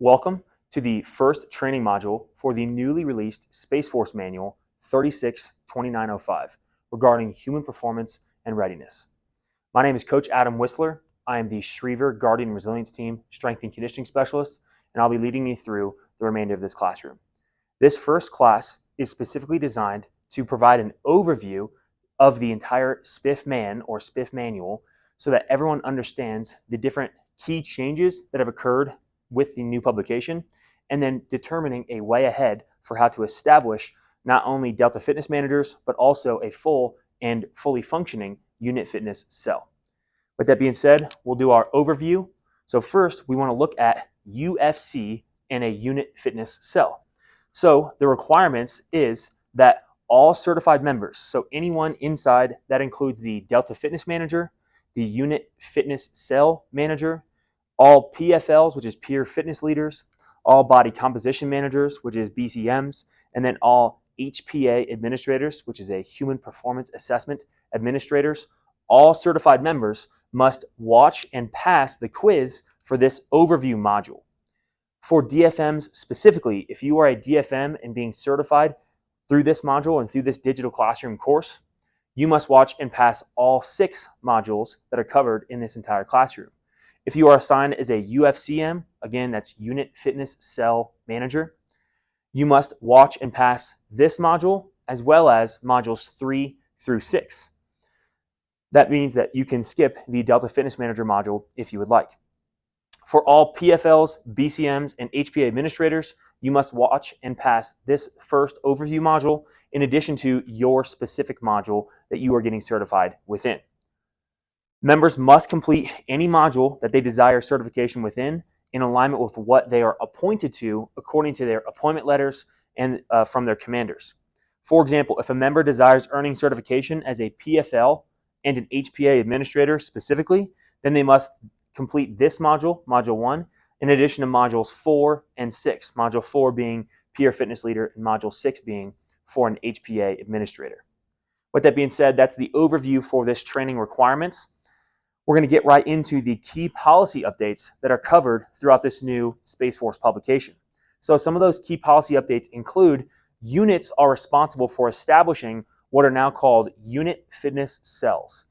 Welcome to the first training module for the newly released Space Force Manual 36-2905 regarding human performance and readiness. My name is Coach Adam Whistler. I am the Schriever Guardian Resilience Team Strength and Conditioning Specialist, and I'll be leading you through the remainder of this classroom. This first class is specifically designed to provide an overview of the entire SPFMAN or SPF manual so that everyone understands the different key changes that have occurred with the new publication, and then determining a way ahead for how to establish not only Delta Fitness Managers, but also a full and fully functioning unit fitness cell. With that being said, we'll do our overview. So first, we want to look at UFC and a unit fitness cell. So the requirements is that all certified members, so anyone inside, that includes the Delta Fitness Manager, the Unit Fitness Cell Manager, all PFLs, which is Peer Fitness Leaders, all Body Composition Managers, which is BCMs, and then all HPA Administrators, which is a Human Performance Assessment Administrators. All certified members must watch and pass the quiz for this overview module. For DFMs specifically, if you are a DFM and being certified through this module and through this digital classroom course, you must watch and pass all 6 modules that are covered in this entire classroom. If you are assigned as a UFCM, again, that's Unit Fitness Cell Manager, you must watch and pass this module as well as modules 3 through 6. That means that you can skip the Delta Fitness Manager module if you would like. For all PFLs, BCMs, and HPA administrators, you must watch and pass this first overview module in addition to your specific module that you are getting certified within. Members must complete any module that they desire certification within in alignment with what they are appointed to according to their appointment letters and from their commanders. For example, if a member desires earning certification as a PFL and an HPA administrator specifically, then they must complete this module, Module 1, in addition to Modules 4 and 6, Module 4 being Peer Fitness Leader and Module 6 being for an HPA administrator. With that being said, that's the overview for this training requirements. We're going to get right into the key policy updates that are covered throughout this new Space Force publication. So some of those key policy updates include units are responsible for establishing what are now called unit fitness cells.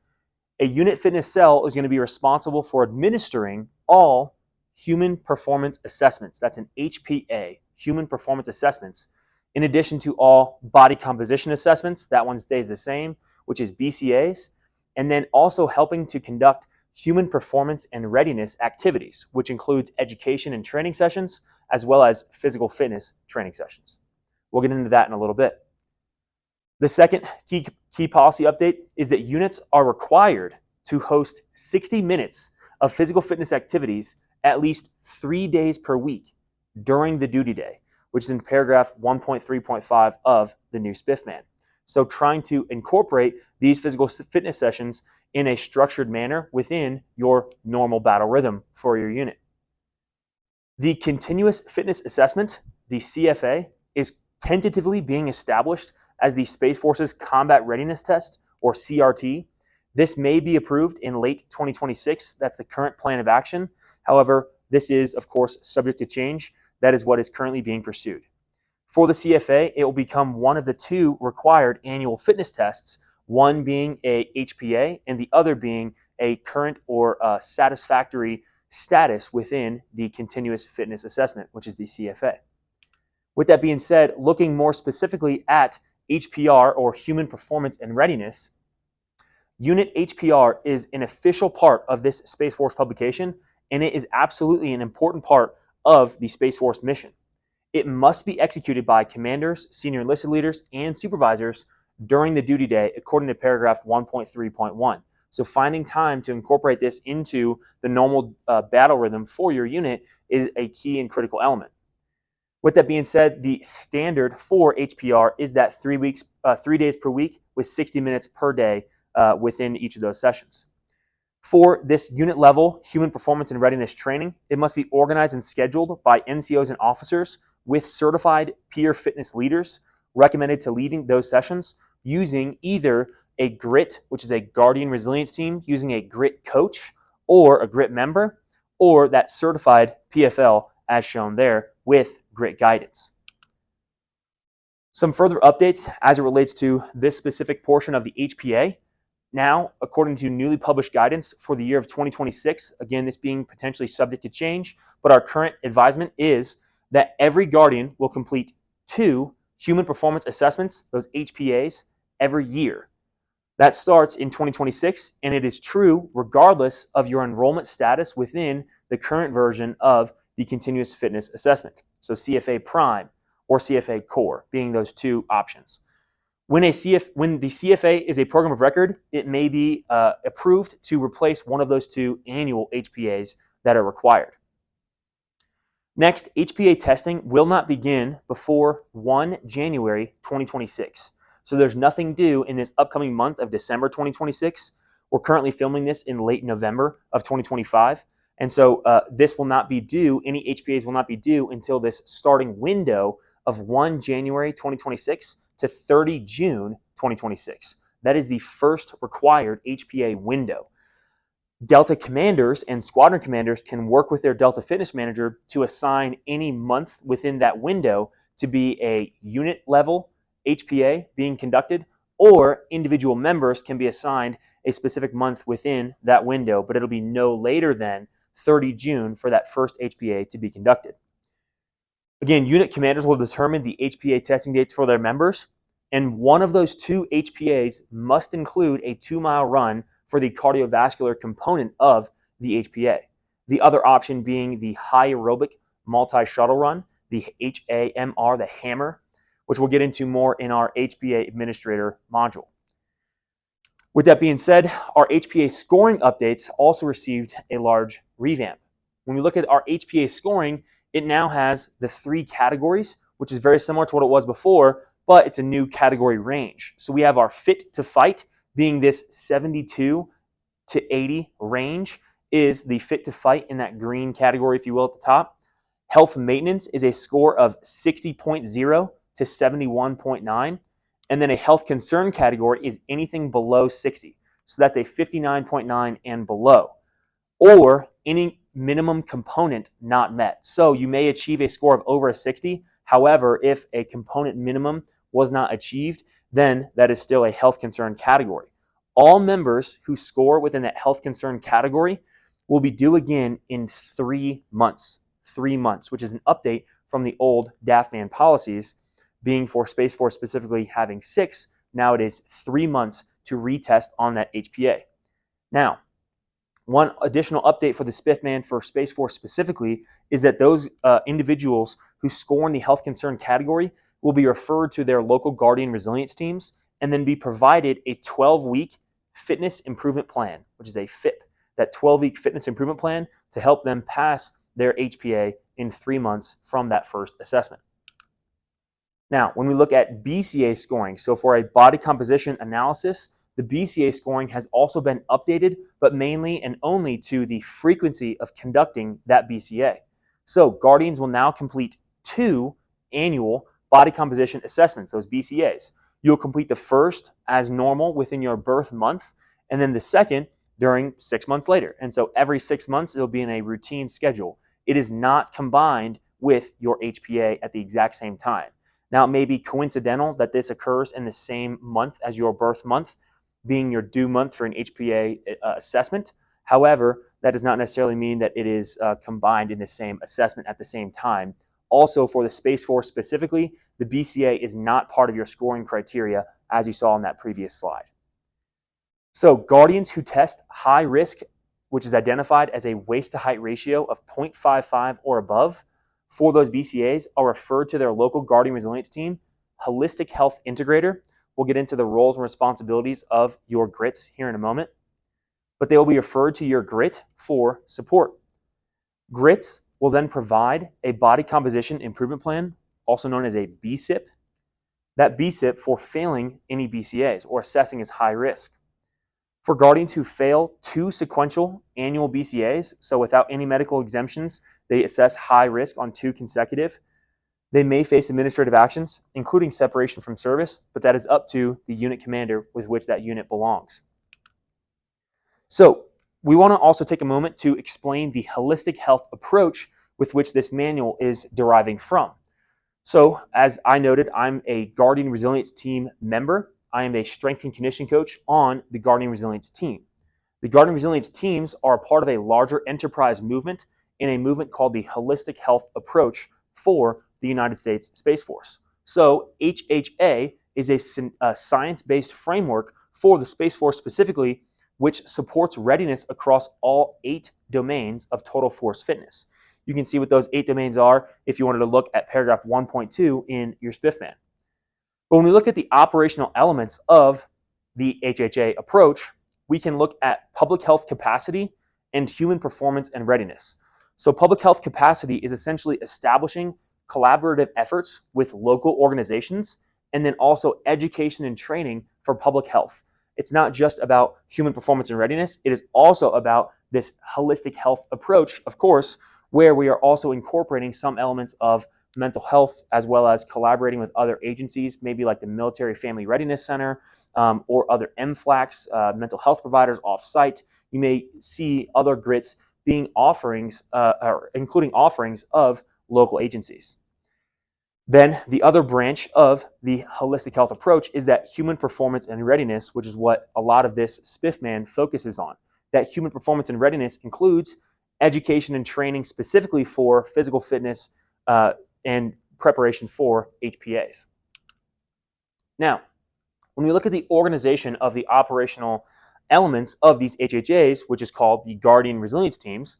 A unit fitness cell is going to be responsible for administering all human performance assessments. That's an HPA, human performance assessments, in addition to all body composition assessments. That one stays the same, which is BCAs. And then also helping to conduct human performance and readiness activities, which includes education and training sessions, as well as physical fitness training sessions. We'll get into that in a little bit. The second key policy update is that units are required to host 60 minutes of physical fitness activities at least 3 days per week during the duty day, which is in paragraph 1.3.5 of the new SPFMAN. So trying to incorporate these physical fitness sessions in a structured manner within your normal battle rhythm for your unit. The Continuous Fitness Assessment, the CFA, is tentatively being established as the Space Force's Combat Readiness Test, or CRT. This may be approved in late 2026. That's the current plan of action. However, this is, of course, subject to change. That is what is currently being pursued. For the CFA, it will become one of the 2 required annual fitness tests, one being a HPA and the other being a current or satisfactory status within the Continuous Fitness Assessment, which is the CFA. With that being said, looking more specifically at HPR, or Human Performance and Readiness, Unit HPR is an official part of this Space Force publication, and it is absolutely an important part of the Space Force mission. It must be executed by commanders, senior enlisted leaders, and supervisors during the duty day according to paragraph 1.3.1. So finding time to incorporate this into the normal battle rhythm for your unit is a key and critical element. With that being said, the standard for HPR is that 3 days per week with 60 minutes per day within each of those sessions. For this unit level human performance and readiness training, it must be organized and scheduled by NCOs and officers with certified peer fitness leaders recommended to leading those sessions using either a GRIT, which is a Guardian Resilience Team, using a GRIT coach or a GRIT member, or that certified PFL as shown there with grit guidance. Some further updates as it relates to this specific portion of the HPA. Now, according to newly published guidance for the year of 2026, again, this being potentially subject to change, but our current advisement is that every guardian will complete 2 human performance assessments, those HPAs, every year. That starts in 2026, and it is true regardless of your enrollment status within the current version of the continuous fitness assessment. So CFA Prime or CFA Core being those 2 options. When the CFA is a program of record, it may be approved to replace one of those 2 annual HPAs that are required. Next, HPA testing will not begin before 1 January 2026. So there's nothing due in this upcoming month of December 2026. We're currently filming this in late November of 2025. And so this will not be due, any HPAs will not be due until this starting window of 1 January 2026 to 30 June 2026. That is the first required HPA window. Delta commanders and squadron commanders can work with their Delta Fitness Manager to assign any month within that window to be a unit level HPA being conducted, or individual members can be assigned a specific month within that window, but it'll be no later than 30 June for that first HPA to be conducted. Again, unit commanders will determine the HPA testing dates for their members, and one of those 2 HPAs must include a 2-mile run for the cardiovascular component of the HPA. The other option being the high aerobic multi-shuttle run, the HAMR, the hammer, which we'll get into more in our HPA administrator module. With that being said, our HPA scoring updates also received a large revamp. When we look at our HPA scoring, it now has the 3 categories, which is very similar to what it was before, but it's a new category range. So we have our fit to fight being this 72 to 80 range is the fit to fight in that green category, if you will, at the top. Health maintenance is a score of 60.0 to 71.9. And then a health concern category is anything below 60. So that's a 59.9 and below, or any minimum component not met. So you may achieve a score of over a 60. However, if a component minimum was not achieved, then that is still a health concern category. All members who score within that health concern category will be due again in 3 months. 3 months, which is an update from the old DAFMAN policies, being for Space Force specifically having 6. Now it is 3 months to retest on that HPA. Now, one additional update for the SPFMAN for Space Force specifically is that those individuals who score in the health concern category will be referred to their local Guardian resilience teams and then be provided a 12-week fitness improvement plan, which is a FIP, that 12-week fitness improvement plan to help them pass their HPA in 3 months from that first assessment. Now, when we look at BCA scoring, so for a body composition analysis, the BCA scoring has also been updated, but mainly and only to the frequency of conducting that BCA. So Guardians will now complete 2 annual body composition assessments, those BCAs. You'll complete the first as normal within your birth month, and then the second during 6 months later. And so every 6 months, it'll be in a routine schedule. It is not combined with your HPA at the exact same time. Now, it may be coincidental that this occurs in the same month as your birth month, being your due month for an HPA assessment. However, that does not necessarily mean that it is combined in the same assessment at the same time. Also, for the Space Force specifically, the BCA is not part of your scoring criteria, as you saw in that previous slide. So Guardians who test high risk, which is identified as a waist-to-height ratio of 0.55 or above, for those BCAs are referred to their local Guardian Resilience Team, Holistic Health Integrator. We'll get into the roles and responsibilities of your GRITs here in a moment, but they will be referred to your GRIT for support. GRITs will then provide a body composition improvement plan, also known as a BCIP. That BCIP for failing any BCAs or assessing as high risk. For Guardians who fail 2 sequential annual BCAs, so without any medical exemptions, they assess high risk on 2 consecutive, they may face administrative actions, including separation from service, but that is up to the unit commander with which that unit belongs. So we want to also take a moment to explain the holistic health approach with which this manual is deriving from. So, as I noted, I'm a Guardian Resilience Team member. I am a strength and conditioning coach on the Guardian Resilience Team. The Guardian Resilience Teams are a part of a larger enterprise movement in a movement called the Holistic Health Approach for the United States Space Force. So, HHA is a science-based framework for the Space Force specifically, which supports readiness across all 8 domains of total force fitness. You can see what those 8 domains are if you wanted to look at paragraph 1.2 in your SPFMAN. But when we look at the operational elements of the HHA approach, we can look at public health capacity and human performance and readiness. So public health capacity is essentially establishing collaborative efforts with local organizations and then also education and training for public health. It's not just about human performance and readiness. It is also about this holistic health approach, of course, where we are also incorporating some elements of mental health as well as collaborating with other agencies, maybe like the Military Family Readiness Center or other MFLACs, mental health providers off-site. You may see other grits being offerings, or including offerings of local agencies. Then the other branch of the holistic health approach is that human performance and readiness, which is what a lot of this SPFMAN focuses on. That human performance and readiness includes education and training specifically for physical fitness and preparation for HPAs. Now, when we look at the organization of the operational elements of these HHAs, which is called the Guardian Resilience Teams,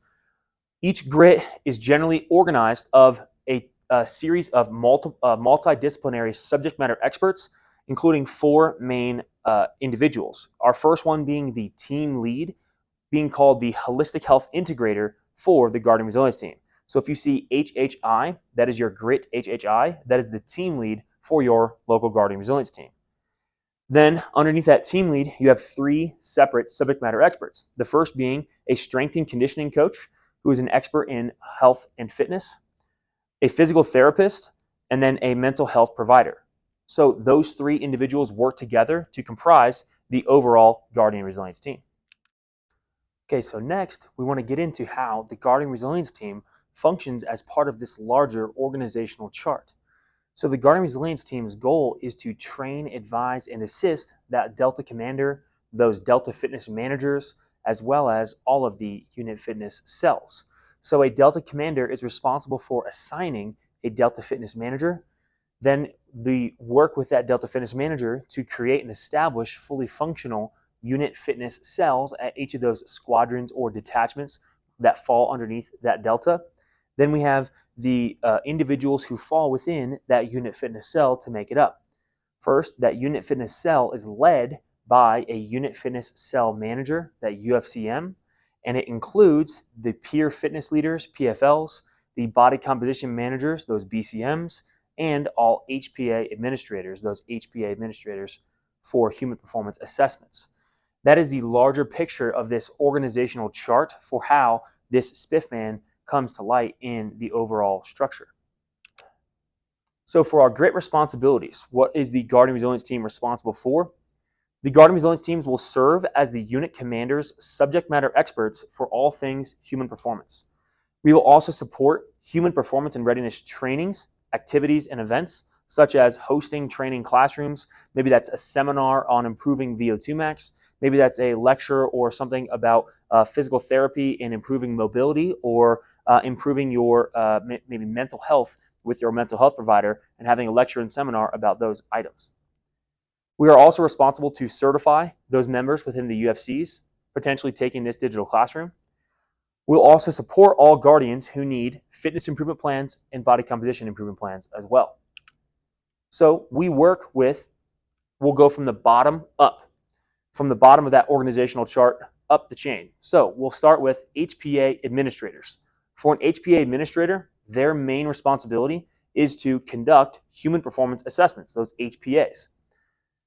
each grit is generally organized of a series of multidisciplinary subject matter experts, including 4 main individuals. Our first one being the team lead, being called the Holistic Health Integrator for the Guardian Resilience Team. So if you see HHI, that is your grit HHI, that is the team lead for your local Guardian Resilience Team. Then underneath that team lead, you have 3 separate subject matter experts. The first being a strength and conditioning coach, who is an expert in health and fitness, a physical therapist, and then a mental health provider. So those 3 individuals work together to comprise the overall Guardian Resilience Team. Okay, so next we want to get into how the Guardian Resilience Team functions as part of this larger organizational chart. So the Guardian Resilience Team's goal is to train, advise, and assist that Delta Commander, those Delta Fitness Managers, as well as all of the unit fitness cells. So a Delta Commander is responsible for assigning a Delta Fitness Manager. Then we work with that Delta Fitness Manager to create and establish fully functional unit fitness cells at each of those squadrons or detachments that fall underneath that Delta. Then we have the individuals who fall within that unit fitness cell to make it up. First, that unit fitness cell is led by a unit fitness cell manager, that UFCM, and it includes the peer fitness leaders, PFLs, the body composition managers, those BCMs, and all HPA administrators, those HPA administrators for human performance assessments. That is the larger picture of this organizational chart for how this SPFMAN comes to light in the overall structure. So for our grit responsibilities, what is the Guardian Resilience Team responsible for? The Guardian Resilience Teams will serve as the unit commanders' subject matter experts for all things human performance. We will also support human performance and readiness trainings, activities, and events, such as hosting training classrooms. Maybe that's a seminar on improving VO2 max. Maybe that's a lecture or something about physical therapy and improving mobility, or improving your maybe mental health with your mental health provider and having a lecture and seminar about those items. We are also responsible to certify those members within the UFCs, potentially taking this digital classroom. We'll also support all Guardians who need fitness improvement plans and body composition improvement plans as well. So we'll go from the bottom up, from the bottom of that organizational chart up the chain. So we'll start with HPA administrators. For an HPA administrator, their main responsibility is to conduct human performance assessments, those HPAs.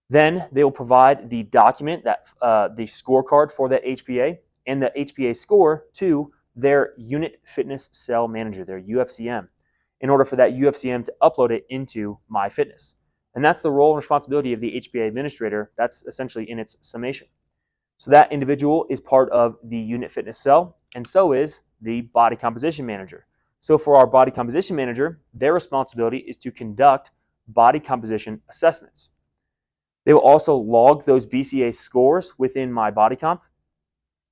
Then they will provide the document, the scorecard for that HPA, and the HPA score to their unit fitness cell manager, their UFCM, in order for that UFCM to upload it into MyFitness. And that's the role and responsibility of the HPA administrator. That's essentially in its summation. So that individual is part of the unit fitness cell, and so is the body composition manager. So for our body composition manager, their responsibility is to conduct body composition assessments. They will also log those BCA scores within my body comp,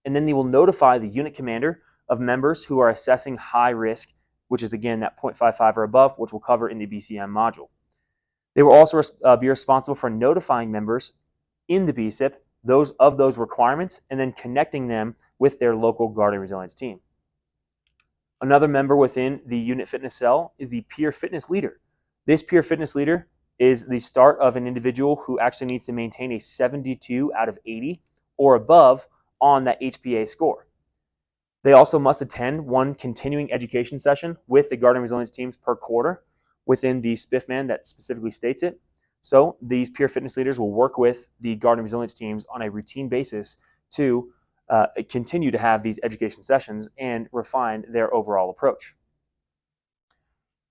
and then they will notify the unit commander of members who are assessing high risk, which is again that 0.55 or above, which we'll cover in the BCM module. They will also be responsible for notifying members in the BSIP those requirements and then connecting them with their local Guardian Resilience team. Another member within the unit fitness cell is the peer fitness leader. This peer fitness leader is the start of an individual who actually needs to maintain a 72 out of 80 or above on that HPA score. They also must attend one continuing education session with the Guardian Resilience teams per quarter within the SPFMAN that specifically states it. So these peer fitness leaders will work with the Guardian Resilience teams on a routine basis to continue to have these education sessions and refine their overall approach.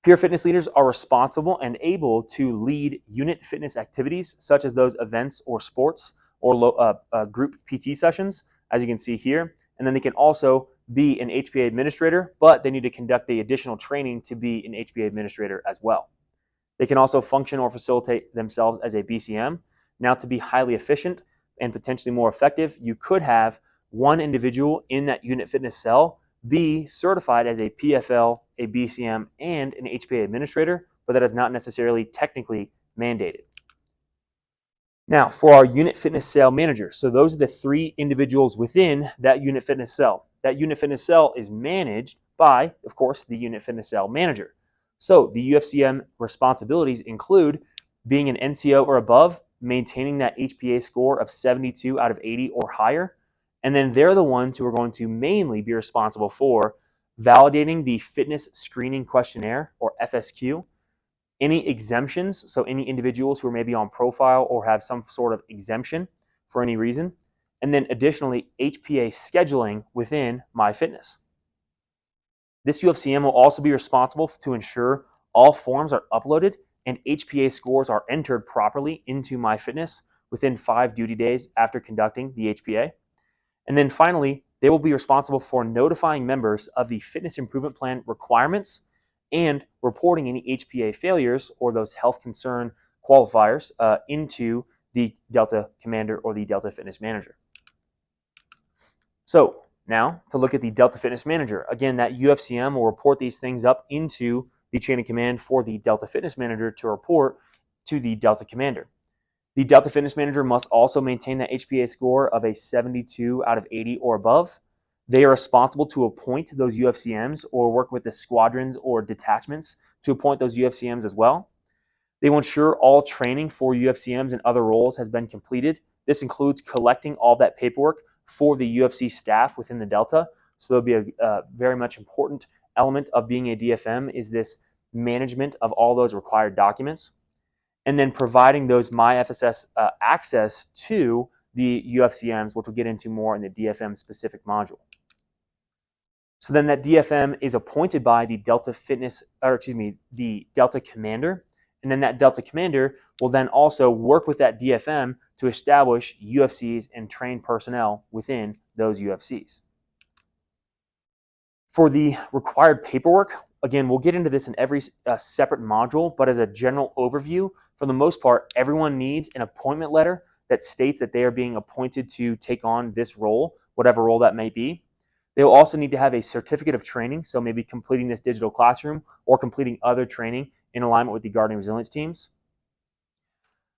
Peer fitness leaders are responsible and able to lead unit fitness activities such as those events or sports or group PT sessions, as you can see here. And then they can also be an HPA administrator, but they need to conduct the additional training to be an HPA administrator as well. They can also function or facilitate themselves as a BCM. Now, to be highly efficient and potentially more effective, you could have one individual in that unit fitness cell be certified as a PFL, a BCM, and an HPA administrator, but that is not necessarily technically mandated. Now, for our unit fitness cell manager, so those are the three individuals within that unit fitness cell. That unit fitness cell is managed by, of course, the unit fitness cell manager. So the UFCM responsibilities include being an NCO or above, maintaining that HPA score of 72 out of 80 or higher, and then they're the ones who are going to mainly be responsible for validating the fitness screening questionnaire, or FSQ, any exemptions, so any individuals who are maybe on profile or have some sort of exemption for any reason, and then additionally HPA scheduling within MyFitness. This UFCM will also be responsible to ensure all forms are uploaded and HPA scores are entered properly into MyFitness within 5 duty days after conducting the HPA. And then finally, they will be responsible for notifying members of the fitness improvement plan requirements and reporting any HPA failures or those health concern qualifiers into the Delta Commander or the Delta Fitness Manager. So now to look at the Delta Fitness Manager. Again, that UFCM will report these things up into the chain of command for the Delta Fitness Manager to report to the Delta Commander. The Delta Fitness Manager must also maintain that HPA score of a 72 out of 80 or above. They are responsible to appoint those UFCMs or work with the squadrons or detachments to appoint those UFCMs as well. They will ensure all training for UFCMs and other roles has been completed. This includes collecting all that paperwork for the UFC staff within the Delta. So there'll be a very much important element of being a DFM is this management of all those required documents. And then providing those MyFSS access to the UFCMs, which we'll get into more in the DFM specific module. So then that DFM is appointed by the Delta the Delta Commander, and then that Delta Commander will then also work with that DFM to establish UFCs and train personnel within those UFCs. For the required paperwork, again, we'll get into this in every separate module, but as a general overview, for the most part, everyone needs an appointment letter that states that they are being appointed to take on this role, whatever role that may be. They will also need to have a certificate of training, so maybe completing this digital classroom or completing other training in alignment with the Guardian Resilience teams.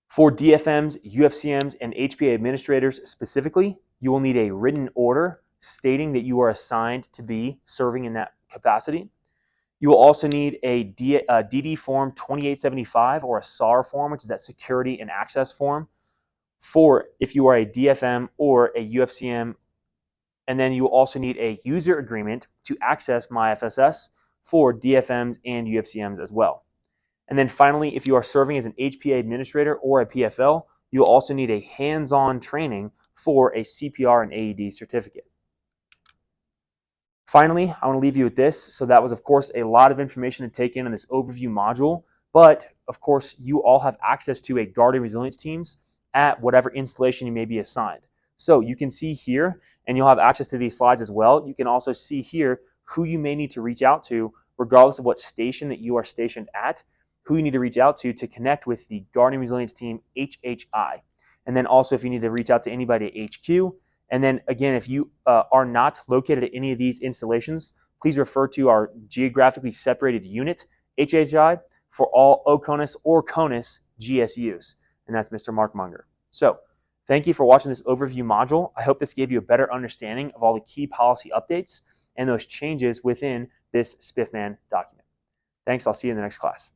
For DFMs, UFCMs, and HPA administrators specifically, you will need a written order stating that you are assigned to be serving in that capacity. You will also need a DD form 2875 or a SAR form, which is that security and access form, for if you are a DFM or a UFCM. And then you will also need a user agreement to access MyFSS for DFMs and UFCMs as well. And then finally, if you are serving as an HPA administrator or a PFL, you will also need a hands-on training for a CPR and AED certificate. Finally, I want to leave you with this. So that was, of course, a lot of information to take in this overview module. But, of course, you all have access to a Guardian Resilience teams at whatever installation you may be assigned. So you can see here, and you'll have access to these slides as well. You can also see here who you may need to reach out to regardless of what station that you are stationed at, who you need to reach out to connect with the Guardian Resilience Team HHI. And then also if you need to reach out to anybody at HQ. And then again, if you are not located at any of these installations, please refer to our geographically separated unit, HHI, for all OCONUS or CONUS GSUs. And that's Mr. Mark Munger. So thank you for watching this overview module. I hope this gave you a better understanding of all the key policy updates and those changes within this SPFMAN document. Thanks. I'll see you in the next class.